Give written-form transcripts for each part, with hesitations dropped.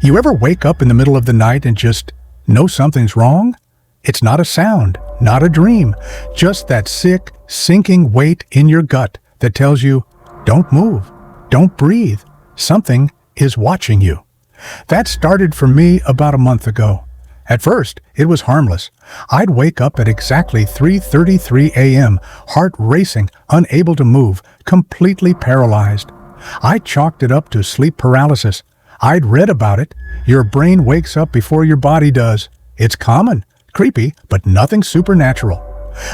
You ever wake up in the middle of the night and just know something's wrong? It's not a sound, not a dream, just that sick, sinking weight in your gut that tells you, don't move, don't breathe, something is watching you. That started for me about a month ago. At first, it was harmless. I'd wake up at exactly 3:33 a.m., heart racing, unable to move, completely paralyzed. I chalked it up to sleep paralysis. I'd read about it. Your brain wakes up before your body does. It's common, creepy, but nothing supernatural.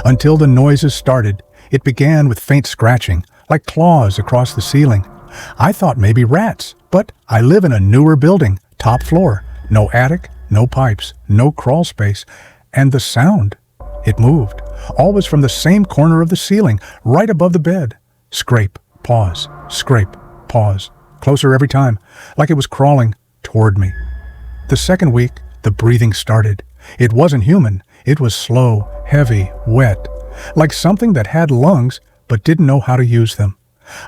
Until the noises started. It began with faint scratching, like claws across the ceiling. I thought maybe rats, but I live in a newer building, top floor, no attic, no pipes, no crawl space, and the sound. It moved, always from the same corner of the ceiling, right above the bed. Scrape, pause, scrape, pause. Closer every time, like it was crawling toward me. The second week, the breathing started. It wasn't human. It was slow, heavy, wet, like something that had lungs but didn't know how to use them.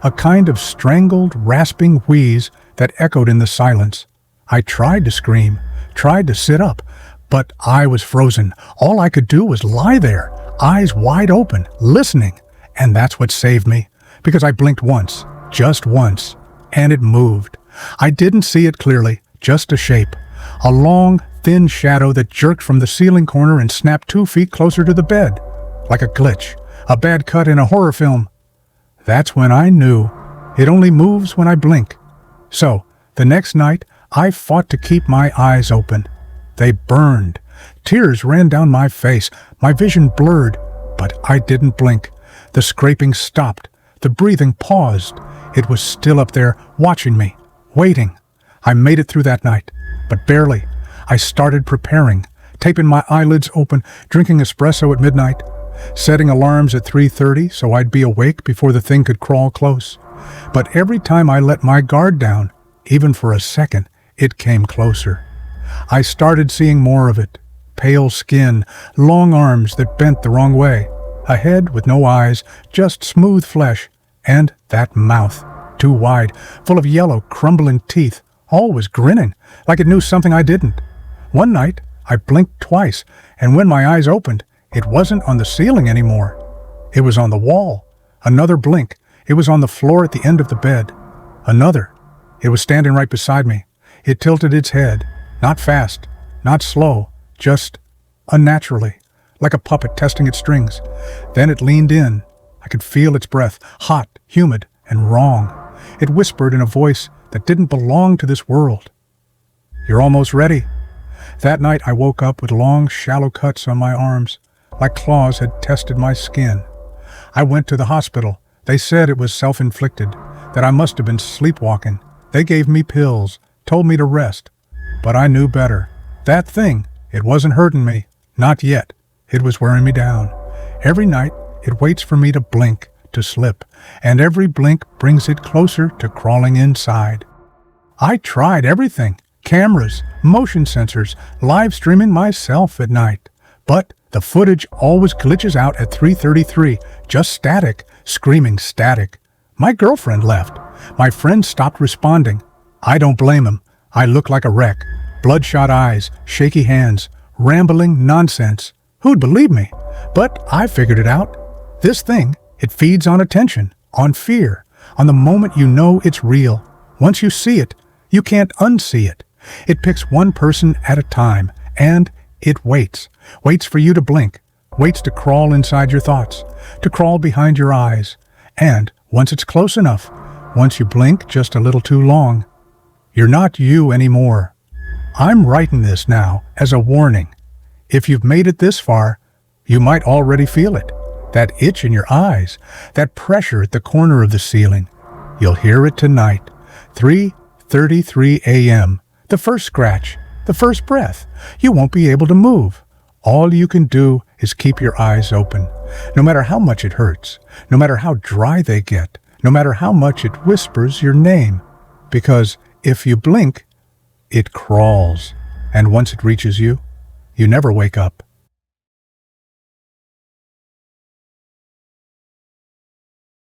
A kind of strangled, rasping wheeze that echoed in the silence. I tried to scream, tried to sit up, but I was frozen. All I could do was lie there, eyes wide open, listening. And that's what saved me, because I blinked once, just once, and it moved. I didn't see it clearly, just a shape. A long, thin shadow that jerked from the ceiling corner and snapped 2 feet closer to the bed. Like a glitch, a bad cut in a horror film. That's when I knew it only moves when I blink. So, the next night, I fought to keep my eyes open. They burned. Tears ran down my face, my vision blurred, but I didn't blink. The scraping stopped. The breathing paused. It was still up there, watching me, waiting. I made it through that night, but barely. I started preparing, taping my eyelids open, drinking espresso at midnight, setting alarms at 3:30 so I'd be awake before the thing could crawl close. But every time I let my guard down, even for a second, it came closer. I started seeing more of it. Pale skin, long arms that bent the wrong way, a head with no eyes, just smooth flesh, and that mouth, too wide, full of yellow, crumbling teeth, always grinning, like it knew something I didn't. One night, I blinked twice, and when my eyes opened, it wasn't on the ceiling anymore. It was on the wall. Another blink. It was on the floor at the end of the bed. Another. It was standing right beside me. It tilted its head, not fast, not slow, just unnaturally, like a puppet testing its strings. Then it leaned in. I could feel its breath, hot, humid, and wrong. It whispered in a voice that didn't belong to this world. "You're almost ready." That night I woke up with long, shallow cuts on my arms, like claws had tested my skin. I went to the hospital. They said it was self-inflicted, that I must have been sleepwalking. They gave me pills, told me to rest. But I knew better. That thing, it wasn't hurting me. Not yet. It was wearing me down. Every night, it waits for me to blink, to slip, and every blink brings it closer to crawling inside. I tried everything. Cameras, motion sensors, live streaming myself at night. But the footage always glitches out at 3:33, just static, screaming static. My girlfriend left. My friend stopped responding. I don't blame him. I look like a wreck. Bloodshot eyes, shaky hands, rambling nonsense. Who'd believe me? But I figured it out. This thing, it feeds on attention, on fear, on the moment you know it's real. Once you see it, you can't unsee it. It picks one person at a time, and it waits for you to blink, waits to crawl inside your thoughts, to crawl behind your eyes. And once it's close enough, once you blink just a little too long, you're not you anymore. I'm writing this now as a warning. If you've made it this far, you might already feel it. That itch in your eyes, that pressure at the corner of the ceiling. You'll hear it tonight, 3:33 a.m., the first scratch, the first breath. You won't be able to move. All you can do is keep your eyes open, no matter how much it hurts, no matter how dry they get, no matter how much it whispers your name. Because if you blink, it crawls, and once it reaches you, you never wake up.